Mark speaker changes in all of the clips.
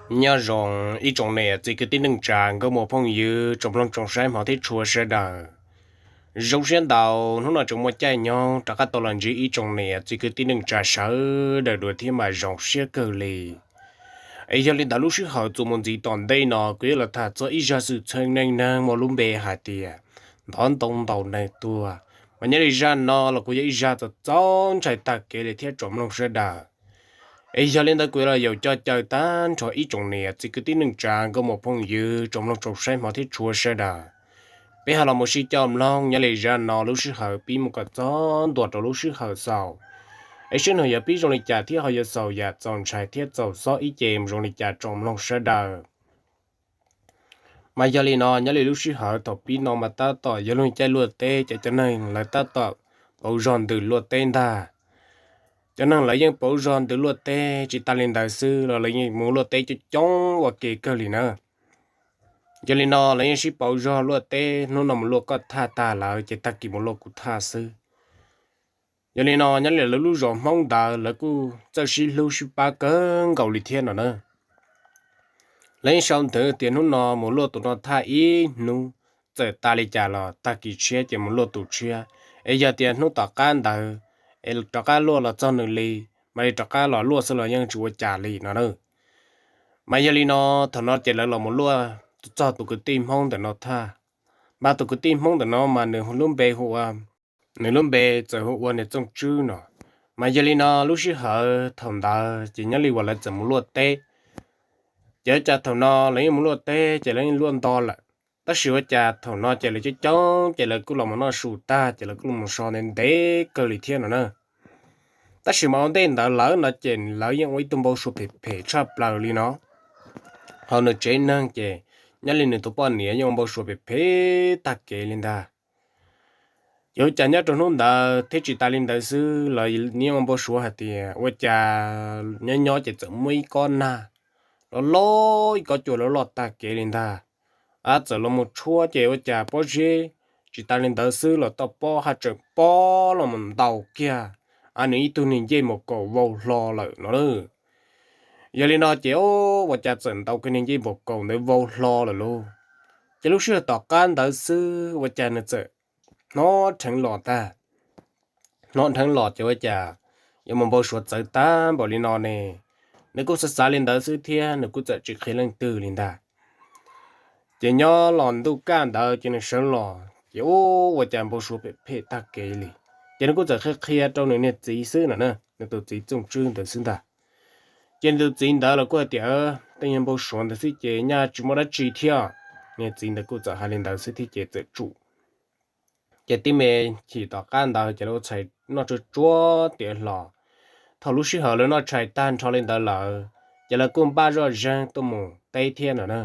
Speaker 1: nhớ rằng ý trong này chỉ cái tin đừng tràn có một phong dư trong lòng trong sáng họ thấy chùa sẽ đờ trong sáng đầu nó là trong một chai nhau tất cả tôi làm gì ý trong này chỉ cái tin đừng trà sợ để đuổi thêm mà rong xe cơ lì ấy giờ lên đã lúc trước họ tụi mình gì toàn đây nó cứ là thà cho ý ra sự chân năng năng mà luôn bề hạt tiền đón tông đầu này tua mà nhớ đi ra nó là cứ ý ra cho chọn chạy tạc cái để thiết trong lòng sẽ đờ ấy giờ lên tới cuối là dầu cho trời tan cho ít trồng nè chỉ cứ tin đừng tràn có một phong dư trong lòng trồng sen mà thiết chua sẽ đà bây giờ là một sĩ chồng long nhớ lấy ra nó lúc sức hợp bí một cái chón đuổi trong lúc sức hợp sau ấy xin hỏi giờ bí trong lịch trả thiết họ giờ sau giờ chọn trái thiết giàu so ít chèm trong lịch trả trong lòng sẽ đà mà giờ lên nó nhớ lấy lúc sức hợp tập bí nó mà ta tỏ giờ luôn chạy luôn tê chạy cho nên là ta tỏ bầu giòn từ luôn tên ta cho nên lấy những bộ ròn từ luật tê chỉ ta lên đại sư là lấy những muốn luật tê cho chong và kể cơ liền nữa cho nên nó lấy những ship bộ ròn luật tê nó nằm luật có tha ta là chỉ ta kịp một luật của tha sư cho nên nó nhớ là lúc rồi mong đợi là cô cho xí lưu ship ba cơn cầu lịch thiên rồi nữa lấy xong thử tiền nó một luật tụi nó tha ý nu giờ ta lấy trả là ta kịp chia chỉ một luật tụi chia ấy giờ tiền nó tao can đời el trắc cá lúa là cho nửa lì mà đi trắc cá là lúa sẽ là những chúa trả lì nó nữa mà giờ lì nó thằng nó chỉ là một lúa cho tụi cái tim không để nó tha ba tụi cái tim không để nó mà nửa luôn bề hoa nửa luôn bề giờ hoa nửa trong chữ nó mà giờ lì nó lúc xưa hở thằng ta chỉ nhớ lì qua là chỉ một lúa tê giờ cha thằng nó lấy một lúa tê chỉ lấy luôn to là ta sửa cha thằng nó chỉ là chỉ cháu chỉ là cứ làm một nó sụt ta chỉ là cứ làm một son nên té cơ lì thiên rồi nữa ta chỉ mong đến đã lỡ nó chèn lỡ những cái tung bao số phê chắp lại đi nó họ nó chế năng chè nhớ lên được tụi bọn nhớ những bao số phê tắc kề lên ta giờ chả nhớ trong hôm đó thế chỉ ta lên đại sư là những bao số hạt tiền và chả nhớ nhớ chỉ chậm mấy con na nó lôi có chỗ nó lọt tắc kề lên ta à giờ là một chúa chè và chả bao giờ chỉ ta lên đại sư là tao bao hạt chợ bao là mình đầu kia anh ấy tụi mình chơi một cổ vô lo lại nó nữa giờ lên đó chéo và chặt sừng tàu cái nên chơi một cổ để vô lo là luôn chỉ lúc xưa tọt can đại sư và chặt nó sợ nó thành lọt ta nó thành lọt cho chả giờ mình bao suốt tới ta bảo lên nó nè nếu có sát sát lên đại sư thiên nếu có chặt chỉ khi lên từ lên ta chỉ nhớ lòn tu can đại cho nên sợ lọt chéo và chặt bao suốt bị tắc kề li cho nên có chặt khi trong này chỉ sư nữa nè tôi chỉ trong chương từ sinh ta trên từ chính đó là có thể tự nhiên bao xuân thì sẽ chế nhà chỉ một chỉ theo nghe chính đó cũng hai lần đầu sẽ chế tự chủ cái tim mẹ chỉ tao can đó chỉ nó chạy nó cho chúa tiền lọ thầu lúc xưa rồi nó chạy tan cho lên đó là chỉ là cùng ba giờ răng tôi một tây thiên rồi nè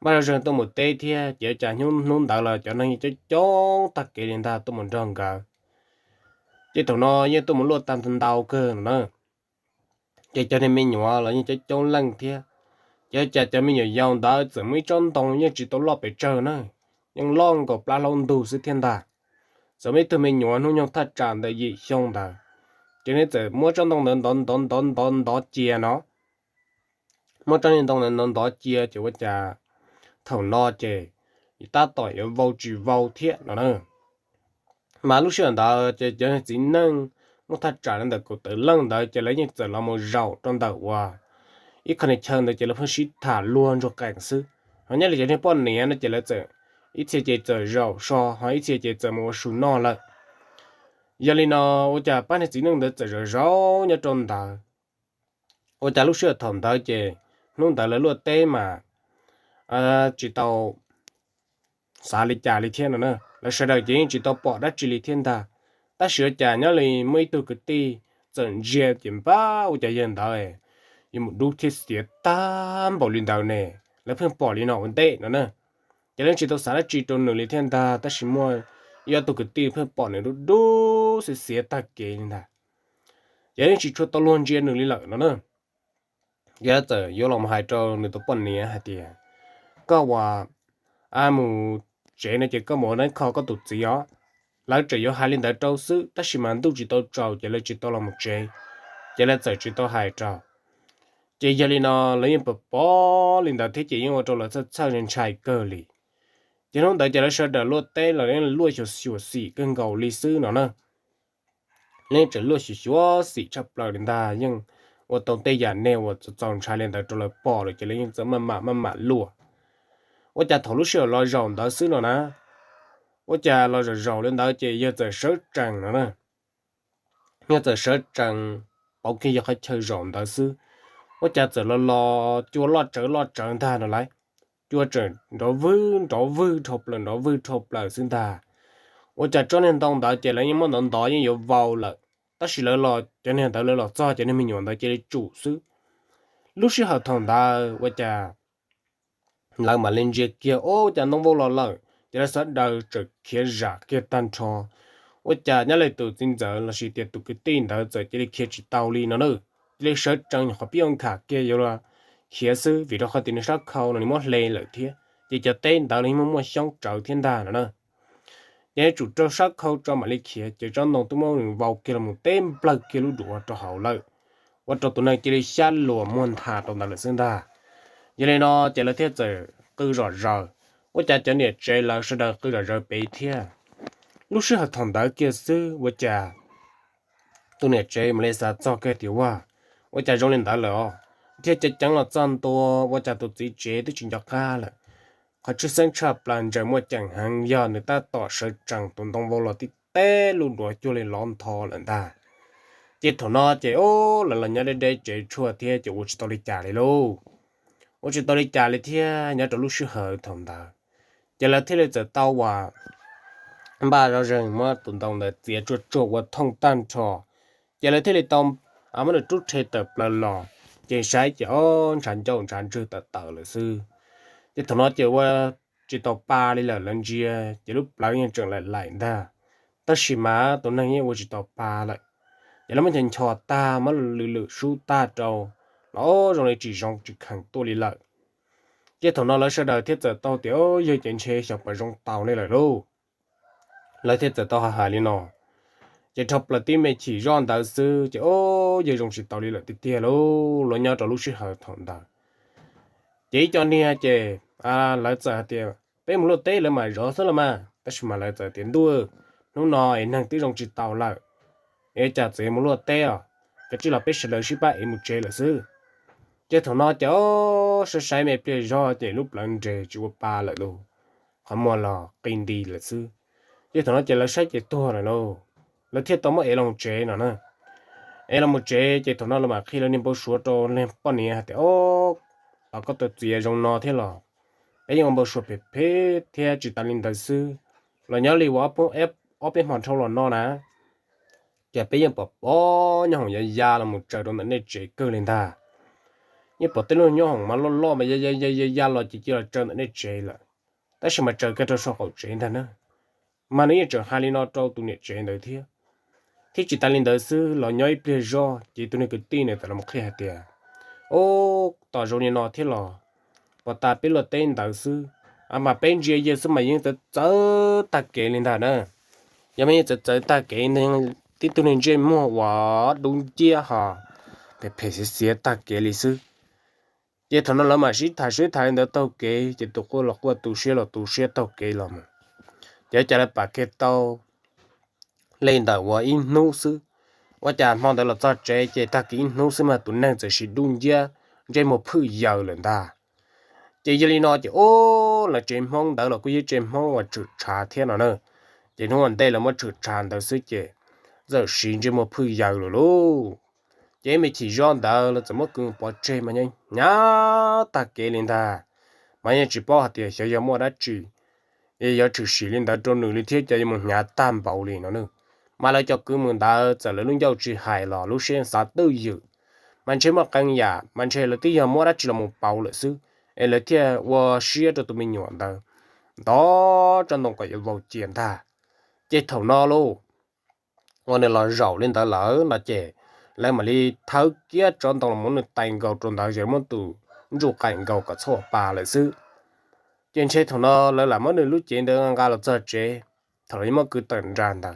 Speaker 1: ba giờ răng tôi một tây thiên chỉ trả nhung nhung đó là cho nên cho chó tắc cái lên ta tôi một răng cả chỉ thằng nó như tôi một lô tam thân đau cơ nữa cho nên mình nhỏ là như cái chỗ lăng thế cho mình nhỏ giàu đó chỉ mới trong đồng như chỉ tôi lo bị chờ nữa nhưng long có ba long đủ sự thiên đà giờ mấy tụi mình nhỏ nó nhau thật tràn đầy gì xong đà cho nên giờ mua trong đồng đón đó chia nó mua trong đồng đó chia chỉ có chả thầu no chè ta tỏi ở vô chỉ vô thiệt nó nữa mà lúc xưa đó cho nên chỉ năng nó thật trả nên được của tự lăng đó chỉ lấy những giờ là một rau trong đầu qua ít khả năng chân đó chỉ là phân sĩ thả luôn cho cảnh sư họ nhớ là chỉ nên bọn này nó chỉ là giờ ít chỉ giờ rau so họ ít chỉ giờ một số nọ là giờ này nó ở nhà bán chỉ năng được giờ rau nhớ trong đầu ở nhà lúc xưa thầm đó chỉ nông đại là luôn tê mà chỉ tàu xả lịch trả lịch thiên nữa là sau đó chỉ tàu bỏ đất chỉ lịch thiên ta ta sửa trả nhớ là mấy tuổi cái tí dẫn dễ tiền ba ở nhà dân đó ấy nhưng một đôi thiết sĩ tam bảo liên đạo này là phương bỏ liên nào vấn đề nữa nè cho nên chỉ tàu xả chỉ tàu nửa lịch thiên ta ta chỉ mua giờ tuổi cái tí phương bỏ này đôi sẽ xía ta kề lên ta cho nên chỉ cho tàu luôn dễ nửa lịch lợi nữa nè giờ giờ vô lòng hai trâu nửa tàu bận này hả tiệt cóว่าmù chế này chỉ có một cái kho có tụt gì đó lại chỉ có hai linh đại trâu sư ta chỉ mang tu chỉ tao trâu chỉ là chỉ tao làm một chế chỉ là giờ chỉ tao hai trâu chỉ giờ li nó lấy những bắp bò linh đạo thế chỉ những ở là sao nhân trai cơ li chỉ không đợi cho nó sợ đỡ lúa tê là nên lúa cho xỉu xỉ cân gầu li sư nó nè nên chỉ lúa xỉu xỉ chập lại linh đạo nhưng 我当地人呢，我就早茶连到做了包了，就连怎么落，我家头路是老绕到死了呢，我家老是绕了到这也在手整了呢，也在手整，包括也还吃绕到死，我家在了就老整他的来，就整找味找不了是他，我家这年当到这了，也没能到也有包了，但是了这年到了早这年没用到这里煮死。lúc xưa học thằng ta với cha làm mà lên giết kia ô cha nông vô lo cha là sát đầu trực kia giả kia tan cho với cha nhớ lại từ今giờ là sự tiệt tụ cái tin đó giờ chỉ kia chỉ tàu li nó nữa chỉ sợ trong họ biết ông cả kia rồi là kia sư vì đó họ tin sát khâu là mất lên lại thế chỉ cho tên đó là muốn sống trở thiên đàng nữa nè nhớ chủ trương sát khâu cho mà lấy kia chỉ cho nông tụi mình vào kia là một tên plug kia lúc đủ cho hậu lợiว่าตัวตัวนั้นจะได้ชัดหลวมมวนหาตรงนั้นเลยซึ่งได้ยังไงเนาะจะเลยเทียบคือรอว่าจะเนี่ยใจเราสุดคือรอไปเทียลูกศิษย์ทำได้เกี่ยซื้อว่าจะตัวเนี่ยใจมันเลยสะจอกแค่เดียวว่าจะร้องเล่นได้เหรอเทียจะจังเราจันตัวว่าจะตัวจีเจตัวจริงจักก้าเลยเขาชื่อเส้นชาปลานใจมั่วจังหังยาในตาต่อเสือจังตุนตรงวอลติเต้ลุนดัวจุเลยล้อมทอเลยได้chị thằng nó chị ô là nhớ đến đây chị chua thế chị uống tôi đi trả lại luôn uống tôi đi trả lại thế nhớ trong lúc xưa hở thằng ta chị là thế là giờ tao và ba rồi rừng mà tụi tao là chị chua và thông tan cho chị là thế là tao mà được chút thế tập là lò chị sai chị ôn sản chưa tập là sư chị thằng nó chị qua chị tao ba đi là lần chia chị lúc lại nhận trường lại ta ta xí má tụi này uống chị tao ba lại giờ nó mới thành trò ta mà lử su ta trâu nó rồi chỉ rong chỉ khẳng tôi đi lại cái thằng nó lấy sau đời thiết giờ tao tiểu giờ chuyện chơi sập vào rong tàu này lại đâu lấy thiết giờ tao hà đi nó chỉ chọc là tim mày chỉ rong tàu sư chỉ ô giờ rong chỉ tàu đi lại tiệt tiệt đâu lo nhau trâu lúc xí hà thằng ta chỉ cho nên chỉ lấy giờ tiền bé một lô té là mà rõ số là mà ta chỉ mà lấy giờ tiền đua nó nói năng tí rong chỉ tàu lại ê chả dễ muốn lột té à cái chỉ là biết sự lời ship em một chế là sư chế thằng nó cháu sẽ sai mẹ biết do chế lúc lần chế chú ba lại luôn không mua là kinh đi là sư chế thằng nó chế là sai chế to rồi đâu là thiết tao mới lòng chế nữa nè em là một chế chế thằng nó là mà khi nó niệm bao số cho nên bao nhiêu thì ô là có tự chế trong nó thế là ấy nhưng bao số phê phê thế chỉ ta linh đại sư là nhớ li quá bố ép ép bên hoàn thâu là nó nè giờ bây giờ bỏ nhau hồng ya là một trời đông nên chỉ cơ lên ta nhưng bỏ tên nhau hồng mà lo mà ya là chỉ là trời nên chỉ là tại sao mà trời cái trời sao hậu chỉ ta nữa mà nếu trời hai linh nó trâu tụi này chỉ đời thì chỉ ta lên đời xưa là nhau ít bây giờ chỉ tụi này cái tin này là một cái hạt tiền ô tao rồi nó thế là bỏ ta biết là tên đời xưa mà bên gì giờ xưa mà những tự ta kể lên ta nữa giờ mấy tự ta kể nên tí tụi nên chơi mua quả đúng chia hả phải xí ta kể lịch sử giờ thằng nó làm mà xí thải nó tao kể chỉ tụi cô là cô tụi xe tao kể làm giờ trả lại bà kể tao lên đầu quả in nô sư quả trả mong đó là tao chơi chỉ ta kể in nô sư mà tụi nàng chỉ xí đúng chia chơi một phư giàu lần ta chỉ giờ nó chỉ ô là chơi mong đó là cái chơi mong và chữ trà thiên nào nữa chỉ nó đây là một chữ trà đó sư chơi giờ xin cho một phơi giàu rồi luôn chế mình chỉ dọn đó là怎么cùng bỏ chơi mà nhanh nhá ta kể lên ta mà nhanh chỉ bỏ hạt tiền sẽ giờ mua đã chỉ giờ chỉ xí lên đó trong nửa thiết cho một nhà tam bảo liền nó nữa mà lại cho cứ mình ta giờ là luôn giàu chỉ hài lò lúc sen sát tư dự mình chơi một căn nhà mình chơi là tí giờ mua đã chỉ là một bảo lợi sư là thiết và xí cho tụi mình nhọn đó trong đồng cái vào tiền ta chế thầu no luôn còn này là rau lên ta lỡ là chè lại mà đi tháo kia trong tàu muốn được tay gạo trong tàu giờ muốn tụ rủ cảnh gạo cả số ba lại sư trên xe thằng nó lại làm mất lúc trên đường ga là giờ chế thằng ấy mà cứ tận ràn ta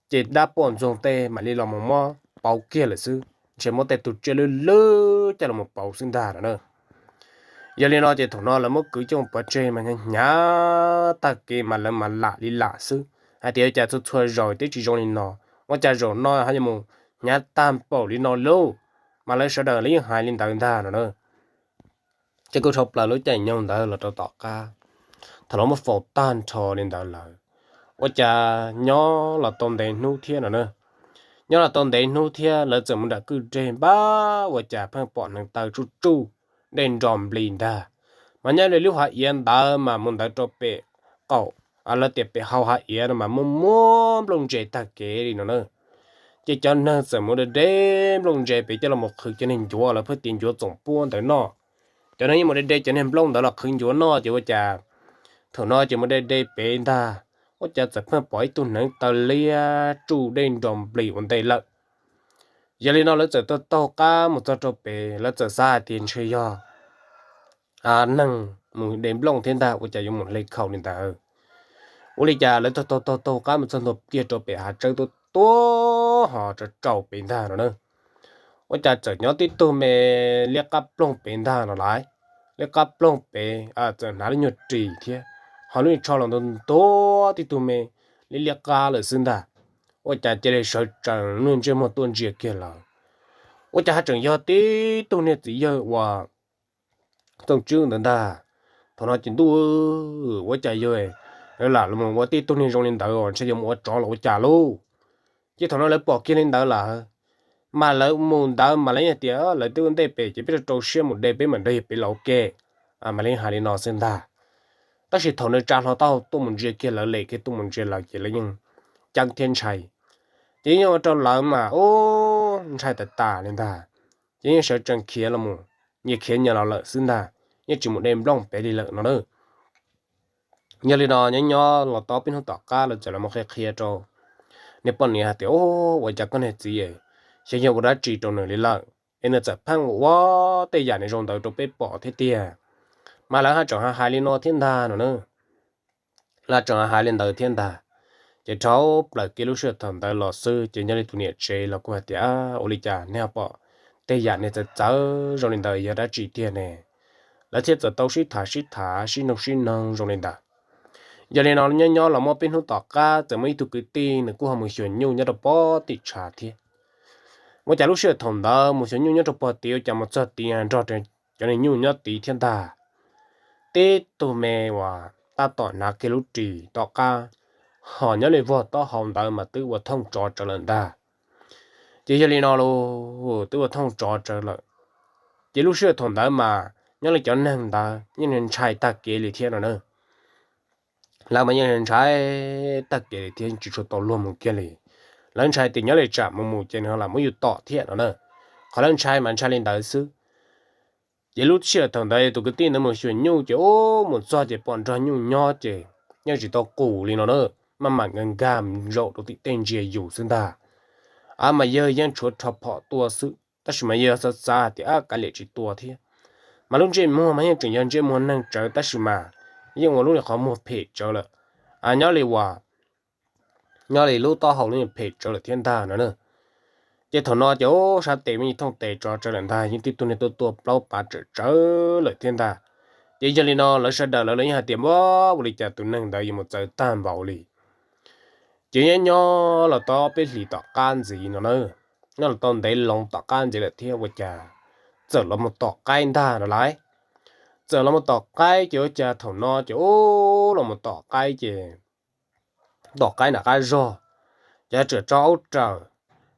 Speaker 1: chế đáp bọn dùng tê mà đi làm mò bao kia lại sư chế mất tê tụt chế lơ chả là một bầu sinh đà nữa giờ lên nó chỉ thằng nó là một cứ trong bờ trên mà nhá ta kia mà là mà lạ đi lạ sư hay thì chả tôi thua rồi tới chỉ trong lên nó我家肉孬，还有么伢担保的孬路，mà lấy sợ đời lấy hai linh tận ta nữa, chỉ có chụp là lối chạy nhau đó là tao tọt ca, thằng nó một phổ tan trò linh tận là, 我家nhỏ là tôn đền nô thiên nữa, nhỏ là tôn đền nô thiên là怎么的cứ trên ba, 我家朋友bọn thằng tao chú chú, đền ròm linh ta, mà nhớ là lúc họ yên ta mà muốn ta cho bé cậu, à là tiệp bé hao hạ yên mà muốn muốn lông chạy ta kể đi nữa. Chỉ cho nên giờ muốn được đêm lông dễ bị cho là một khử cho nên chúa là phải tiền chúa tổng buôn tới nó cho nên một đêm cho nên lông đó là khử chúa nó chỉ có chả thằng nó chỉ một đêm bị ta có chả sẽ phải bỏ tuần nắng tờ lia chủ đêm đồng bì vấn đề lợn giờ lên nó lấy giờ tôi tao cá một giờ cho bể lấy giờ xa tiền chơi do à nâng một đêm lông thiên ta có chả dùng một lấy khẩu nên ta ủa lý cha lấy tôi cá một giờ nộp kia cho bể hạt chơi tôi họจะเจ้าเป็นท่าเนอะว่าจะเจอเนาะที่ตัวเมเรียกกับลงเป็นท่าเนาะหลายเรียกกับลงเป็นเจอหนาเรื่องจีเทียเขาลุยชอบลงตัวที่ตัวเมเรียกกาเลยซึ่งท่าว่าจะเจริญสุจังนู่นจะมาตัวเจียเกี่ยวว่าจะหาจังยอดที่ตัวเนี่ยจะเยอะว่าต้องจื้อนั่นท่าพอเราจินตัวว่าจะเยอะแล้วล่ะเรามองว่าที่ตัวนี้โรงเรียนเต๋อใช่ยังว่าจ่อเราจ่าลูchứ thằng nó lấy bỏ kia lên đó là mà lấy muốn đó mà lấy nhà tiền lấy tiêu vấn đề về chỉ biết là trâu xe một đề bên mình đây bị lẩu kê à mà lấy hai đi nó xem ta tất nhiên thằng nó trả nó tao tôi muốn chơi kia là lệ cái tôi muốn chơi là kia là nhưng chẳng thiên chạy chỉ như trong lợn mà ô chạy tạt tà lên ta chỉ như sợ chẳng kia là một như kia nhà nó lợn xem ta như chỉ một đêm long bé đi lợn nó nữa như là nó nhỏ là to bên hông tọt cá là chỉ là một cái kia cho nếu bọn này thì ô vậy chắc con này gì vậy现在我đã chỉ trong nơi là em là tập phăng quá tây giả này trong đầu trong bếp bỏ thế tiề mà là hai chọn hai liên nó thiên đà nữa là chọn hai liên đầu thiên đà chỉ cháu là cái lúc trước thằng ta lò sư chỉ nhớ đến tụi nhện chơi là qua tiệt ô lý cha nè bỏ tây giả này tập cháu trong liên đầu giờ đã chỉ tiền này là thiết giờ tao xí thả xí nông trong liên đầu giờ này nó nhỏ là một bên hút tọt cá giờ mấy tụi cái tiền nữa cũng không một số nhiều nhớ được bỏ tịt trả thiệt một chả lúc xưa thằng đó một số nhiều nhớ được bỏ tiêu cho một số tiền cho nên nhiều nhớ tí thiên ta tết tụi mẹ và ta tỏ nát cái lúc trì tọt cá họ nhớ lại vợ tao hồng đó mà tự vợ thông trò trở lần ta chỉ giờ này nó luôn tự vợ thông trò trở lần chỉ lúc xưa thằng đó mà nhớ lại cho nên ta nhưng nên trai ta kể lại thiên rồi nữa làm mấy nhân trái tất cả thiên chỉ cho tao luôn một cái này lần trái thì nhớ lại chạm một trên họ làm mấy tọt thiệt nữa họ lần trái mà trái lên đại sư vậy lúc xưa thằng đây tụi cái tin nó một chuyện nhau chứ ô một số chỉ bọn cho nhau nhỏ chứ nhưng chỉ tao cũ lên nó nữa mà ngân gam rộ tụi tị tên gìอยู่ซึ่งta à mà giờยังchuột chọc họ tua sự ta chỉ mà giờ sát sát thì cái lệ chỉ tua thiệt mà lúc trên mua màยังchỉ nhân trên mua năng trở ta chỉ mà nhưng mà lúc này họ mua phe cho là à nhớ lạiว่าnhớ lại lúc tao học lên phe cho là thiên ta nữa chỉ thằng nó chỗ sao tệ mình thông tệ cho lần ta nhưng tiếp tục này tôi bao bà trở lại thiên ta chỉ cho nên nó sẽ đợi lại hai tiền bó bồi trả tụi năng đợi một giờ tan vào đi chỉ nhớ là tao biết gì tao can gì nữa nó là tao để lòng tao can gì là theo với cha giờ là một tao can ta rồi lại giờ là một tọt cái chỗ cha thằng nó chỗ là một tọt cái gì tọt cái là cái rò cha trở cháu chờ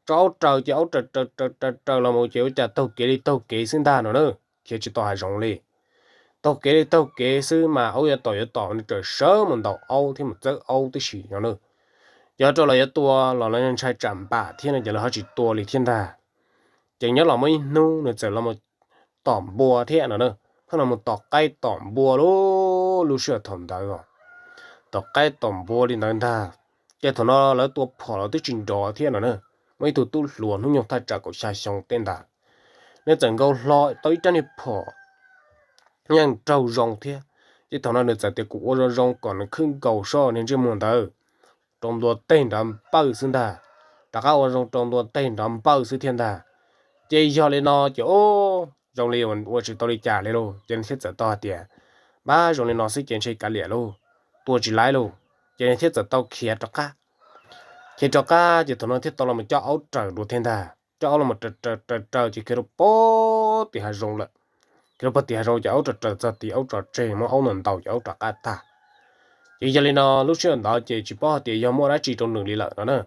Speaker 1: chứ áo chờ là một chỗ cha tàu kế sinh ta nữa khi chỉ tao hay rong đi tàu kế sư mà áo giờ tàu nó trở sớm mình tàu áo thì một giấc áo thì gì nữa giờ cho là tua là nó trai chạm bả thiên này giờ là họ chỉ tua đi thiên ta chẳng nhớ là mấy nu nữa giờ là một tỏm bùa thiên nữaเขาเราตอกไก่ต่อมบัวรู้เชื่อทำได้ก่อนตอกไก่ต่อมบัวนี่นั่นท่าแกถอนแล้วตัวพอเราที่จินดอเทียนน่ะเนอะไม่ตัวตู้หลวนหุ่นยนต์ท่าจากกับชายชงเต้นด่าเนี่ยจังก็ลอยตัวจันนี่พอยังเจ้ารองเทียที่ถอนเนี่ยจะเด็กกูว่ารองก่อนขึ้นเก่าซ้อเนี่ยจะมันเด้อตรงตัวเต้นดำเป้าซึ่งด่าแต่เขาว่ารองตรงตัวเต้นดำเป้าซึ่งเทียนด่าเจียเลยเนาะจะโอ้ rong li我只到你家里咯，今天只到点，把rong li nó sẽ kiến chơi cả lẻ咯，tua chỉ lái咯，今天只到kia cho cá, kia cho cá chỉ tụi nó thiết tao là một cho áo trời đồ thiên thà, cho áo là một trời chỉ kia nó bó thì hay rong lại, kia nó thì hay rong cho áo trời thì áo trời chơi mà áo nền tàu cho áo trời cá ta, chỉ cho nên nó lúc xưa đó chỉ bó thì do mua đã chỉ trong đường đi lại đó nè.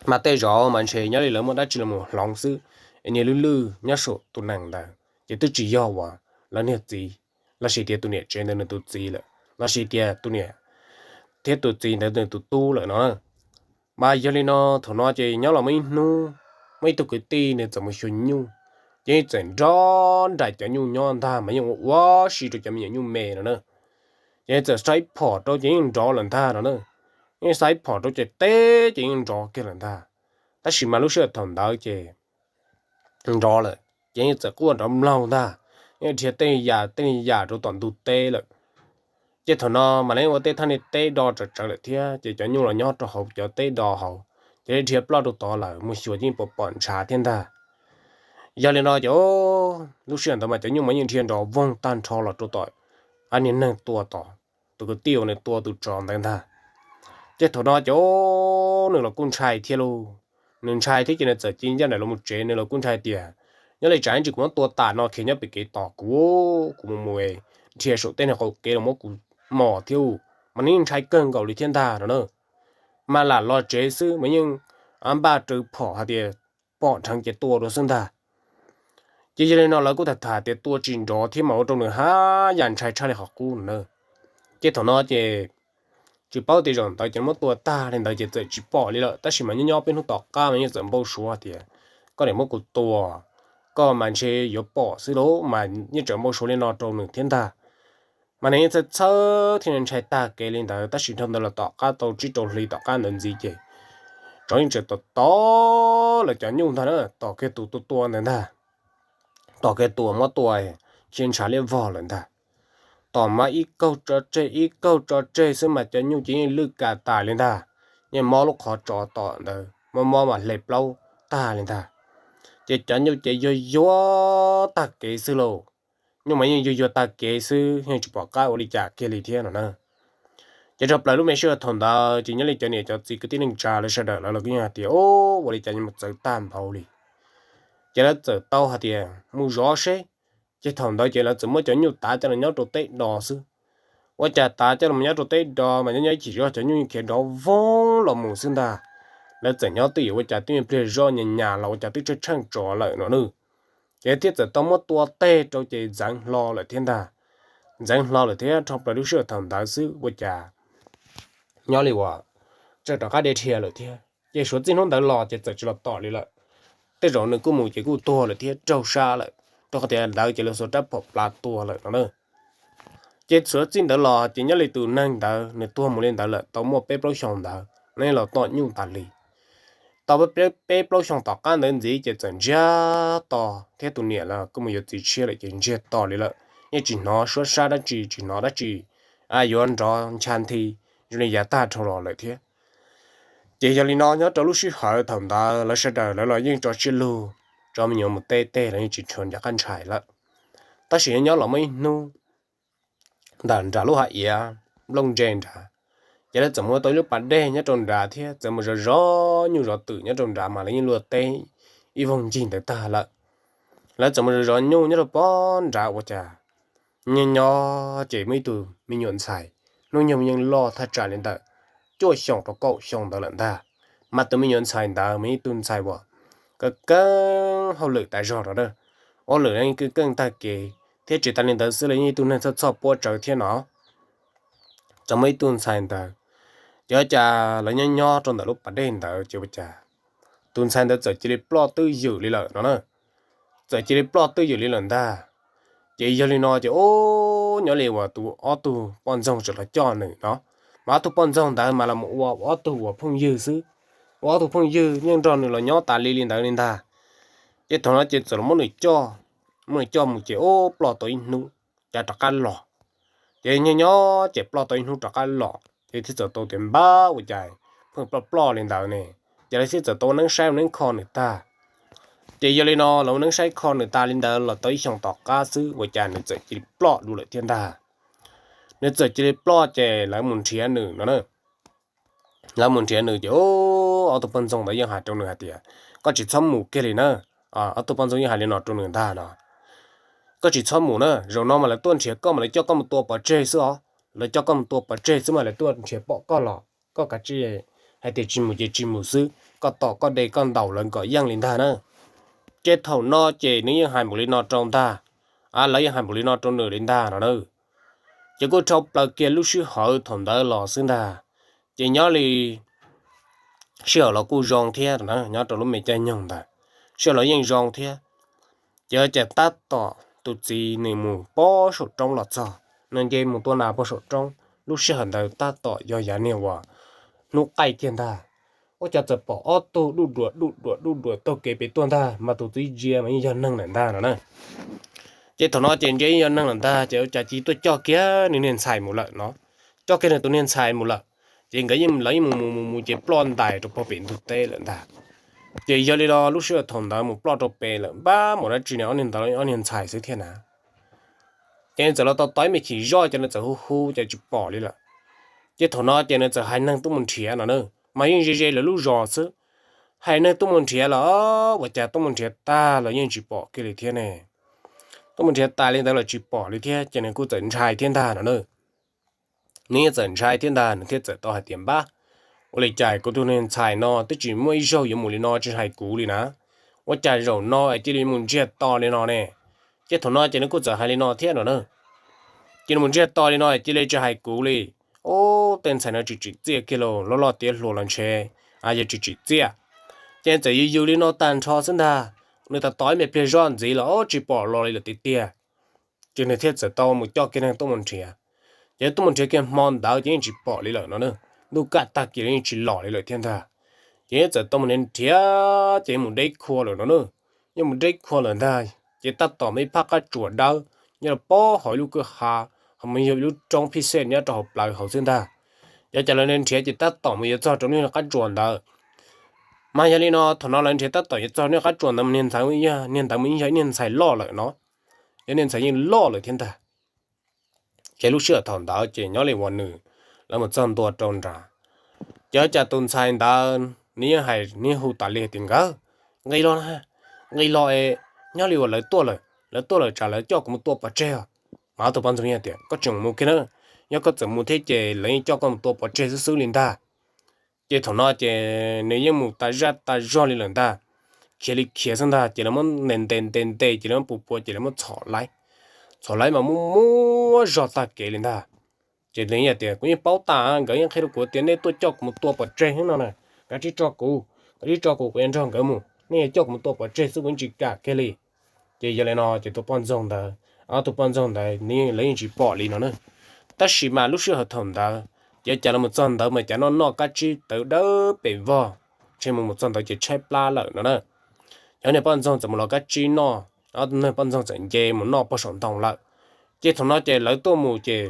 Speaker 1: Mà tê rõ mà chơi nhớ lại mà đã chỉ là một lòng sư anh nhớ lư nhớ số tụi nàng là chỉ tôi chỉ doว่าlà nè gì là chỉ tiệt tụi nè trên nên tụi gì là chỉ tiệt tụi nè tiệt tụi gì nên tụi tu lại nó mà giờ này nó thằng nó chỉ nhớ là mấy tụi cái tì này怎么选nhung chỉ整rõ đại cho nhung nhon ta mà nhung quá chỉ tụi chấm nhung mè nữa chỉ giờ sai bỏ đâu chỉ rõ lần ta nữa nhưng sai bỏ đâu chỉ té chỉ rõ cái lần ta ta chỉ mà lúc xưa thằng đó chỉ rõ là chỉ giờ quan trọng lâu ta nhưng thiệt tên già rồi toàn tụt té rồi chỉ thằng nó mà nếu té thằng này té đo trở lại thế chỉ cho nhung là nhót cho học cho té đo học chỉ thiệt bao đồ to là một số những bộ bọn trả thiên ta giờ lên nó chỗ lúc xưa tao mà cho nhung mấy những thiên đó vong tan cho là chỗ tội anh nhìn năng tua to tụi cái tiêu này tua tụi tròn tên ta chỉ thằng nó chỗ nữa là con trai thiên luôn nên trai thế cho nên giờ chính ra này là một chế nên là con trai tiền nhớ lại trái chỉ cũng tua tả nó khi nhớ bị cái tỏ của một mùi chia số tên là có cái là một cú mỏ thiêu mà nên trai cân cầu đi thiên ta đó nữa mà là lo chế sư mấy nhưng anh ba trừ bỏ hạt tiền bỏ thằng cái tua đó xưng ta chỉ cho nên nó là cũng thật thà tiền tua trình rõ thì mẫu trong nữa ha dàn trai trai lại học cú nữa chỉ thằng nó chỉ bảo tiền rồi tại chỉ một tua ta nên tại chỉ bỏ đi了但是mà nhau bên nó tỏ ca mà như dẫn bao số thì có thể một cú tua có mà chơi有bỏ xí đó mà như dẫn bao số lên nó trong nửa thiên ta mà nên sẽ chơi thì nên chạy ta cái lên tại 但是 thông đó là tỏ ca tàu chỉ tàu lì tỏ ca nên gì chứ trong những chuyện to là chẳng nhung ta nữa tỏ cái tua nên ta tỏ cái tua mà tua trên trả lên vò lần ta tỏ mà ít câu trò chơi xem mà chẳng nhung chỉ lư cả tài lên ta nhưng mà lúc họ trò tỏ đời mà lệp lâu ta lên ta chỉ chẳng nhung chỉ yo ta kế sư lô nhưng mà như yo ta kế sư nhưng chỉ bỏ cái ở đi chả kia lì thiên nữa nè chỉ chụp lại lúc mấy xưa thằng đó chỉ nhớ lại cho này cho chỉ cái tiếng trà lại sẽ đợi là cái nhà thì ô ở đi chả nhưng mà tự tam hậu đi chỉ là tự tao hạt tiền mua rõ xe chỉ thằng đó chỉ là chỉ mới cho nhiều ta cho nó nhớ đồ tết đỏ sư và chả ta cho nó nhớ đồ tết đỏ mà nhớ chỉ cho nhiều cái đó vong là mù sinh ta là chỉ nhớ tự và chả tự bây giờ nhà là chả tự chơi trang trò lại nữa cái thiết giờ tao mất tua tê cho chị giang lo lại thiên ta giang lo lại thế trong bài lúc xưa thằng đại sư và chả nhớ liềnว่า这大家得贴了贴也说今天的老就只了道理了แต่เราเนี่ยกูมูจะกูตัวเลยที่เจ้าชาเลยตัวเขาแต่เราจะเราสุดจะพบปลาตัวเลยนะเนอะเจ็ดส่วนจริงเดี๋ยวเราจะยังเลยตัวนั่งเดี๋ยวในตัวมูเล่นเดี๋ยวเลยตัวมัวเป๊ะเปล่าชงเดี๋ยวนี่เราต่อยุ่งตัดเลยตัวเป๊ะเปล่าชงต่อการเดินจีจะจันจ้าต่อเท่ตัวเนี่ยแล้วกูมูจะจีเชื่อเลยจะเชื่อต่อเลยละยังจีน้อส่วนชาได้จีน้อได้จีย้อนรอชันทีอยู่ในยาตาทรอเลยเท่chỉ cho nên nó nhớ trong lúc xí hỏi thằng ta là sẽ đợi là những trò chơi lưu cho mình nhớ một tê là những chuyện chuyện cho căn trải là ta chỉ nhớ là mấy nu đàn trả lúc hại ya lông chen trả giờ là怎么tới lúc bạn đê nhớ trong trả thế怎么rõ như rõ tự nhớ trong trả mà lấy những luật tê y vòng chín tới ta là怎么rõ nhu nhớ là bon trả của cha nhỏ chỉ mấy từ mình nhuận xài nó nhầm lo thật trả lên ta cho xong cho cậu xong đó lần ta mà tụi mình nhận sai ta mấy tuần sai bỏ cái hậu lực tại rõ đó ở lực anh cứ cân ta kì thế chỉ ta lên tới xử lý như tuần này sẽ cho bỏ trở thiên nó cho mấy tuần sai ta giờ cha là nhỏ trong đó lúc bắt đèn ta chưa biết cha tuần sai ta chỉ để plot tư dự lý lợi nó nè chỉ để plot tư dự lý lần ta chỉ giờ lý nó chỉ ô nhỏ liều à tụ bọn dòng trở lại cho nữa nó mà tụ bọn dòng ta mà là một ô tụ phong dư xứ ô tụ phong dư nhưng tròn nữa là nhỏ ta li lên ta chỉ thằng nó chỉ là một người cho một chỉ ô plot tới nu chả trắc ăn lọ chỉ nhỏ chỉ plot tới nu trắc ăn lọ thì giờ tôi tiền ba của chạy phương plot lên ta này giờ là giờ tôi nâng sai nâng con người ta chỉ giờ lên nó là nó sai con người ta lên đó là tới xong tọt cá sứ và cha người chỉ plot đủ lại thiên đà nếu chỉ plot chè lại muốn chia nữa nó nữa là muốn chia nữa chứ ô ở tụ bên trong đấyยังหาtrong nữa hạt tiệt có chỉ chăm mù kia này nữa ở tụ bên trongยังหาlên nó trong nữa ta nó có chỉ chăm mù nữa rồi nó mà lại tuôn chia có mà lại cho có một tua bờ chơi xưa lại cho có một tua bờ chơi xưa mà lại tuôn chia bỏ có lọ có cả chi hay thì chỉ mù xứ có tọ có đây con đầu lần có yang lên ta nữa chế thầu nó chế nếu như hai một lý nó trong ta lấy hai một lý nó trong nửa đến ta nó nữa chỉ có trong bờ kia lúc xưa họ thằng đó lò xương ta chỉ nhớ li sợ là cô rong thế nữa nhớ trong lúc mình chơi nhung ta sợ là những rong thế giờ chỉ tát tỏ tụt gì này mù bó sổ trong lọt sao nên chơi một tuần nào bó sổ trong lúc xưa hẳn đời tát tỏ do giá nhiều quá nó cay thiên ta ôi chả chợt bỏ ô tô đu đuổi tôi kể bị tuần ta mà tụt gì gì mà như nâng lên ta nữa nè chỉ thằng nó trên giấy nâng lên ta chỉ chả chỉ tôi cho kia nên xài một lần nó cho cái này tôi nên xài một lần chỉ cái gì lấy một chỉ plon tài cho bao biển thực tế lên ta chỉ giờ đi đó lúc xưa thằng đó một plot cho bể là ba một cái chuyện này anh nên xài sẽ thế nào cho nên giờ nó tới mình chỉ do cho nên giờ hu cho chụp bỏ đi là chỉ thằng nó cho nên giờ hai năng tôi muốn chia nó nữa mà những gì là lúc rõ chứ hai năng tôi muốn chia là và chả tôi muốn chia ta là những chụp bỏ cái này thế này tôi muốn chia ta lên đó là chụp bỏ đi thế cho nên cô dẫn trai thiên đà nó nữa nếu dẫn trai thiên đà nó thế giờ tao hai tiền ba我嚟จ่ายก็ตัวนึงใช้นอแต่จีไม่ชอบอยู่หมู่เลยนอจะให้กูเลยนะว่าจ่ายเรานอไอ้ที่เลยมุนเจ็ดต่อเลยนอเนี่ยเจ้าถนอจะนึกกูจะให้เลยนอเทียนเนอะจีมุนเจ็ดต่อเลยนอไอ้ที่เลยจะให้กูเลยโอ้เต้นใส่เนอจีเจี๊ยกิโลล้อเตี้ยหลังเชอาจจะจีเจี๊ยเจ้าจะอยู่เลยนอตันชอสินดาเนื้อตาต้อยไม่เพียร้อนจีแล้วโอ้จีปอรอเลยติเตี้ยจีในเทียจะต่อมุจอกกินตัวมุนเชียเจ้าตัวมุนเชียกันมอนดาวจีจีปอเลยเนอะlúc cả ta kia nên chỉ lọ lại thiên thà chỉ giờ tôi muốn thía chỉ muốn đấy khô rồi nó nữa nhưng muốn đấy khô rồi ta chỉ ta tỏ mấy phát cái chuột đau như là bó hỏi lúc cứ hà không mấy lúc trong phi xe nhá cho học lại học sinh ta giờ cho nên thía chỉ ta tỏ mấy giờ trong này là cái chuột đó mà giờ nó thằng nó lên thía ta tỏ cho nó cái chuột nó nên thấy mấy nha nên thấy mấy nên xài lọ lại nó nên xài những lọ lại thiên thà chỉ lúc xưa thằng đó chỉ nhớ lại one nữa là một trămตัวtròn ra giờ cha tuần sai ta ní hay ní hụt tài liệt tiền gỡ ngay lo ha ngay lo nhớ liều lấy tua trả lời cho một tua bạch treo mà tụi bạn dùng tiền có chừng mua cái nữa nhớ có chừng mua thế chế lấy cho con một tua bạch treo xứ liền ta chế thằng nó chế nếu như một ta ra liền ta khi xong ta chỉ là muốn nền tiền chỉ là muốn bù chỉ là muốn xỏ lại mà mua rót ta kể liền ta chỉ lấy nhà tiền cũng như bảo ta cái những khi của tiền này tôi cho một tua bật trên hết nó này cái chỉ cho cụ quen trong cái mù này cho một tua bật trên sức vẫn chỉ cả cái gì chỉ giờ này nó chỉ tôi bán rong đó tôi bán rong đấy này lấy chỉ bỏ đi nó nữa ta chỉ mà lúc xưa hợp同đó giờ trả là một trăm đó mà trả nó cái chỉ tự đỡ bị vò trên một trăm đó chỉ chạy pla lợn nó nữa giờ này bán rong怎么了cái chỉ nó này bán rong整嘢một nó bao sản đồng lợn chỉ thằng nó chỉ lấy tôi mù chỉ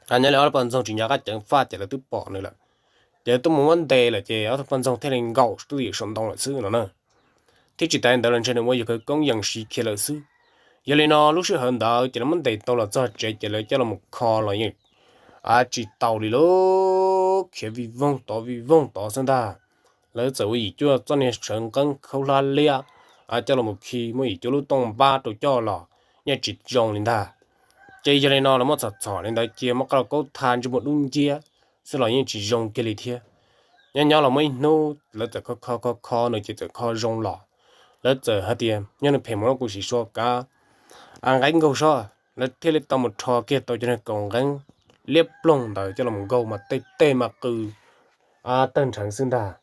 Speaker 1: anh nhớ là phần trong chỉ nhớ cái chẳng phát chỉ là tự bỏ nữa là giờ tôi muốn vấn đề là chỉ ở phần trong thế nên gạo tôi sống đông là xứ nữa nè thì chỉ tại đó là trên này cái công nhận sĩ kia là xứ giờ này nó lúc xưa hơn đó chỉ là vấn đề tôi là chỉ là một kho là như chỉ tàu đi lố khi vi vong tỏ sinh ta lấy giờ ý chưa cho nên成功khâu la lia cho là một khi mới cho lúc tông ba tôi cho là nhà chỉ dùng lên ta chơi giờ này nó là một trò nên đấy chia mất cái câu than cho một đúng chia sau đó những chỉ dùng cái gì thế nhớ là mấy nô là giờ khó nữa chỉ giờ khó dùng lọ là giờ hết tiền nhớ là phải một cái gì số cả gánh câu số là thế là tao một trò kia tôi cho nên còn gánh liếp lông đời cho là một câu mà tê mà cứ tân thành sinh ra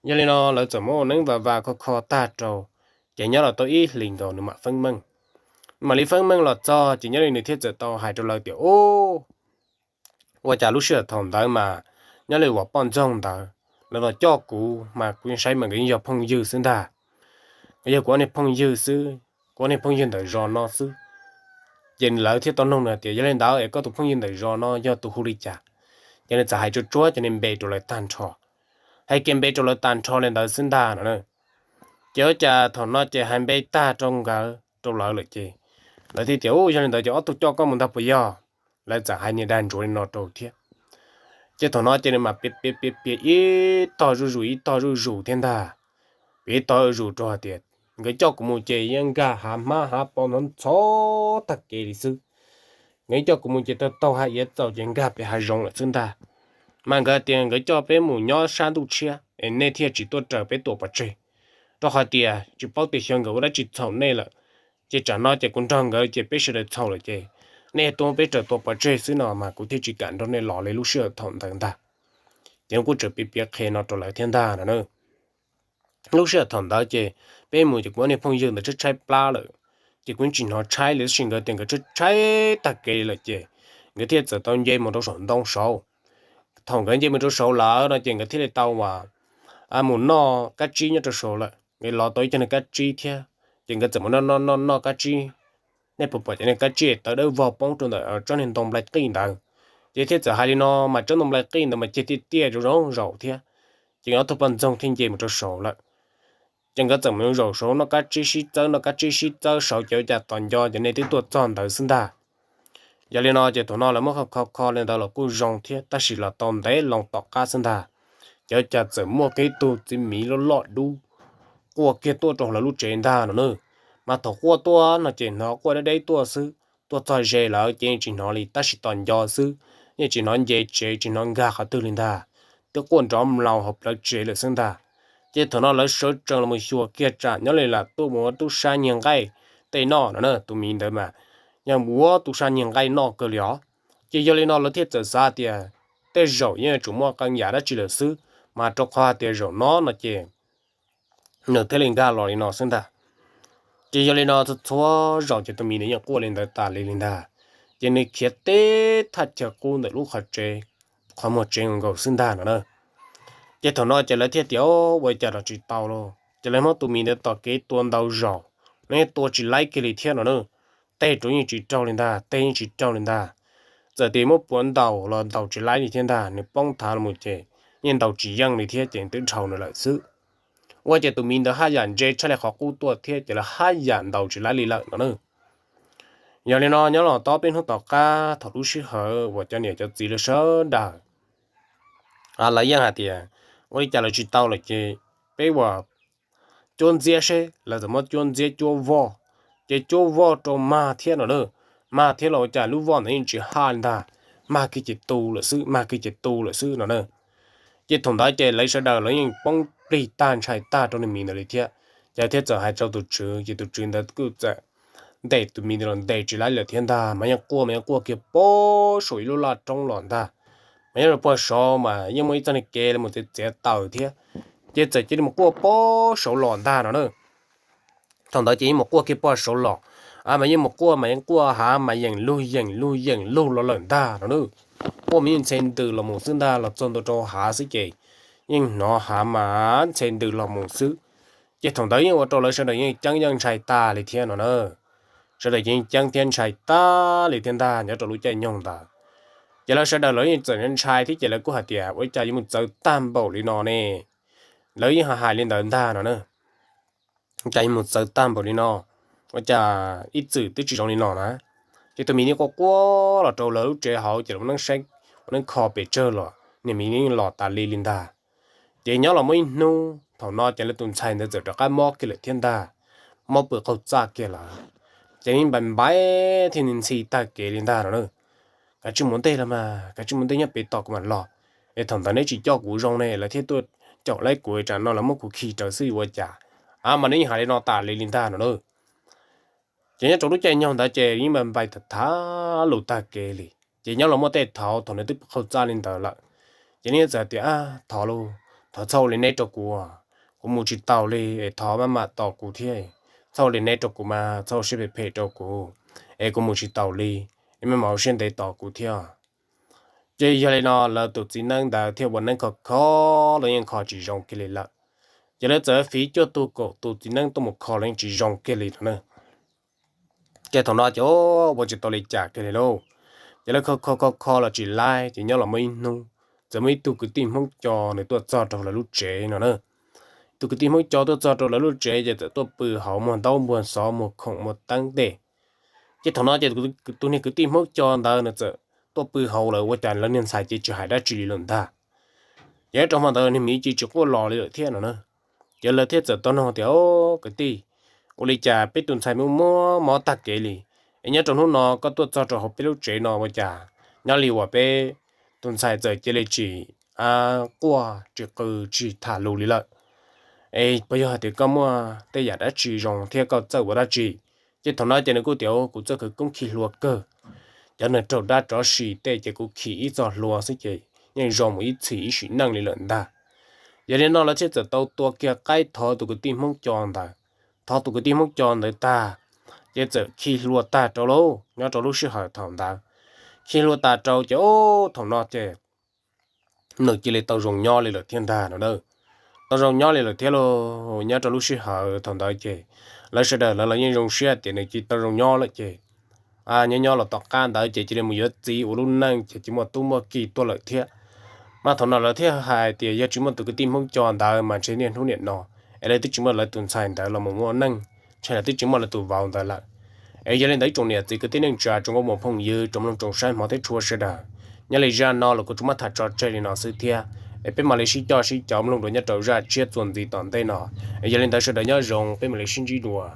Speaker 1: giờ này nó là giờ mỗi nắng và khó ta trâu chỉ nhớ là tôi ít liền đồ nữa mà phân măng mà lý phân măng là cho chỉ nhớ là người thiết giờ tao hai trâu lời tiểu ô và trả lúc xưa thằng đó mà nhớ là vợ bọn trong đó là cho cụ mà quyên say mà cái giờ phong dư sinh ra bây giờ của này phong dư sư của này phong dư đời rò nó sư hiện lỡ thiết tao nông là tiểu cho nên đó ấy có tụ phong dư đời rò nó do tụ huli trả cho nên hai chỗ chúa cho nên bê trâu lời tan trò hay kiếm bê trâu lời tan trò lên đó sinh ra nữa chớ cha thằng nó chơi hành bê ta trong cái trong lỡ lại chơi lại thì tiểu cho nên tôi cho con mình ta bây giờ lại giả hai nhà đàn rồi nó đầu tiên chứ thằng nó chơi mà biết ít to rủ thiên ta biết to rủ cho tiền cái cho của mình chơi những cái hàm bọn nó chó tất cả đi sư cái cho của mình chơi tao hay ít tao những cái bị hay rong là xin ta mà cái tiền cái cho bé mù nhỏ sang tu chia nên thì chỉ tôi trở bé tổ bát chơi đó hai tiền chỉ bảo tiền hàng cái đã chỉ thầu này là chỉ trả nó chỉ cũng trong cái chỉ biết sẽ thầu là chỉ nên tôi biết trở tổ bát chơi xí nào mà cũng thì chỉ cần đó nên lò lấy lúc xưa thầu thằng ta tiếng cũng chỉ biết khi nó trở lại thiên ta nữa lúc xưa thằng đó chỉ bé mù chỉ quan niệm phong dương là chất trái pla rồi chỉ cũng chỉ nó trái lấy sinh cái tiền cái chất trái tất cả là chỉ người thiết giờ tao dây một đôi sọn đông sầu thằng cái dây một đôi sầu là nó chỉ cái thiết là tao mà muốn nó cá chi nhá cho sầu lại người lo tới cho nên cá chi thế chỉ cái怎么nó cá chi nên bộ phận cho nên cá chi tới đâu vào bóng trong đó cho nên đồng lại kinh đó chỉ thiết giờ hai nó mà cho đồng lại kinh đó mà chỉ thiết tia rồi rong rầu thế chỉ nó thuộc phần trong thiên dây một đôi sầu lại chẳng có怎么揉手，那个只是走，那个只是走手就在断脚，就那点多脏头生的。giờ lên nó chỉ tụi nó là mất khó lên đó là cứ rong thế, ta chỉ là tôm đấy lòng tọt cá sinh ta, giờ chả chỉ mua cái tu chỉ mì nó lọt đu, qua cái tu trồng là lúc trên ta nữa, mà thọ qua tu nó chỉ nó qua đây tu sư, tu cho dễ là chỉ nó li ta chỉ toàn do sư, nhưng chỉ nó dễ chế chỉ nó gà khá tư lên ta, tức quan trọng lòng học là chế là sinh ta chỉ thằng nó lấy số trăng là một số kia trả nhớ lại là tôi muốn tôi sang những cái tay nó nữa tôi mình đấy mà nhưng mua tôi sang những cái nó cơ lió chỉ cho nên nó lấy thiết trở ra thì tay rổ nhưng chúng mua căn nhà đó chỉ là xứ mà cho khoa tay rổ nó chỉ nửa thế lên ga rồi nó sinh ta chỉ cho nên nó thua rổ chỉ tôi mình đấy qua lên tới ta lên ta chỉ nên khi tết thật cho cô để lúc học chơi khoa một chơi ngầu sinh ta nữa chỉ thằng nó chỉ lấy thiết tiểu với chỉ là chỉ tàu luôn chỉ lấy mất tụi mình để tao cái tuần đầu rau nên tôi chỉ lấy cái lý thiết nữa tây chủ như chỉ trâu lên ta tây chỉ trâu lên ta giờ thì mất bốn đầu là đầu chỉ lấy lý thiên ta nếu bông thả là một chế nhưng đầu chỉ yang lý thiết chỉ tự trâu nữa là sự với chỉ tụi mình đã hai dạng chế cho lại họ cú tua thiết chỉ là hai dạng đầu chỉ lấy lý lợi nữa giờ nên nó nhớ là tao bên hút tao cá thầu lúa xí hở và cho nên cho chỉ là sớ đà lấy yang hạt tiền我家里去到了去，被我专接些，那怎么专接做窝，这做窝做马天了呢？马天了我家路窝能去喊他，马去去多了事，马去去多了事了呢？这同大家来说到了，因帮被单才大中的名的里天，今天早还找到车，也都真的够在。để tụi mình rồi để chỉ lại là thiên ta mà nhang qua kia bó sủi lô la trong lòn ta mấy rồi bỏ số mà nhưng mà cái này kia là một cái tàu thế chỉ chỉ một qua bỏ số lòn ta nữa thằng đó chỉ một qua kia bỏ số lòn mà nhưng một qua mà những qua hả mà dần lui lo lợn ta nữa qua mình xem từ là một xứ ta là trong đó cho hả xí gì nhưng nó hả mà xem từ là một xứ chỉ thằng đó nhưng mà cho lại sau đó nhưng chẳng chẳng sai ta thì thiên nữa sau đó nhưng chẳng thiên sai ta thì thiên ta nhớ cho lũ chạy nhông ta giờ là sau đó lấy những chuyện sai thì chỉ là của hạt tiền với cha những một giờ tam bảo lý nó nè lấy những hài lên đến ta nữa cha những một giờ tam bảo lý nó với cha ít chữ tức chỉ trong lý nó nè chỉ tụi mình có quá là trâu lớn trẻ họ chỉ là năng sách năng kho bể chơi rồi nên mình lọt ta li lên ta chỉ nhớ là mấy nu thằng nó chỉ là tuần sai nó giờ được cái móc kia là thiên ta móc bữa khẩu trang kia là chỉ nên bàn bãi thì nên xì ta kia lên ta nữa cái chung muốn tê là mà cái chung muốn tê nhá bị tọt của mình lọ để thằng ta này chỉ cho củ rong này là thế tôi chọn lấy củ trả nó là một củ khí trở sư vô trả mà nếu hai nó tả lên linh ta nữa chỉ nhá chỗ lúc chạy nhau ta chạy nhưng mà bài thật thá lụt ta kề li chỉ nhá là một tê tháo thằng này tiếp khâu ra lên tờ lại chỉ nhá giờ thì tháo luôn tháo sau lên này cho củ cũng muốn chỉ tàu lên tháo mà tàu củ thế sau lên này cho củ mà sau sẽ bị phê cho củ cũng muốn chỉ tàu lên em màu xanh để tỏ cụ theo chỉ giờ này nó là tụi chỉ năng đã theo bọn năng khó là những khó chỉ dùng cái này là giờ này giờ phí cho tụi chỉ năng tụi một khó lên chỉ dùng cái này nữa cái thằng nó chỗ bọn chỉ tụi lấy trả cái này đâu giờ này khó là chỉ like chỉ nhớ là mấy nu giờ mấy tụi cứ tìm không cho này tụi cho trong là lúc chế nữa tụi cái tim mới cho tôi cho rồi là lúc trẻ giờ tôi bự hậu một đau một xó một khổng một tăng tệ chứ thằng nó giờ tụi này cứ tim mới cho đó nữa giờ tôi bự hậu là tôi chọn là nên xài chỉ hải đã chỉ lần ta giờ trong mà đó nên mỹ chỉ có lòเลยthiên nữa giờ là thiên giờ tôi nó thì ô cái tí ô lý cha biết tuần sai mua tắc cái li anh nhớ trong lúc nó có tôi cho học biết lúc trẻ nó với cha nhớ liว่าbé tuần sai giờ chỉ là chỉ qua chỉ cứ chỉ thả lù li lại ấy bây giờ thì có mua tây giả đã chỉ rong theo câu giờ của đã chỉ chứ thằng nói cho nên cô tiểu cô cho cái công khí luộc cơ cho nên trâu đã cho xì tây cho cô khí ít giọt luộc xí chị nhưng rong một ít chỉ xí năng li lợn ta giờ nên nó là chết giờ tàu tua kia cái thọ tụi cái tim không tròn ta thọ tụi cái tim không tròn đấy ta giờ giờ khi luộc ta trâu lô nhớ trâu lô sẽ hỏi thằng ta khi luộc ta trâu chứ ô thằng nó chứ nửa chỉ lấy tàu rong nho lấy là thiên đà nó đâu tao rong nhỏ này là thế lo nhớ cho lúc xí họ thằng đó chứ lấy sẽ đợi là những rong xí thì này chỉ tao rong nhỏ lại chứ nhỏ là tao can đó chỉ là một giờ gì ở lúc năng chỉ một tu một kỳ tôi lại thế mà thằng nào là thế hai thì giờ chỉ một từ cái tim không tròn đó mà chế niên không niệm nó ở đây tức chỉ một là tuần sai đó là một món năng chỉ là tức chỉ một là tụ vào đó là ở giờ lên đấy trong này thì cái tiếng trà trong có một phong dư trong lòng trong sai mà thấy chua sẽ đà nhớ lấy ra nó là của chúng ta thật trò chơi nó sự thiệt bên Malaysia cho sĩ chồng luôn rồi nhớ trở ra chết tuần gì toàn đây nọ giờ lên tới sẽ đợi nhớ rồng bên Malaysia chỉ đùa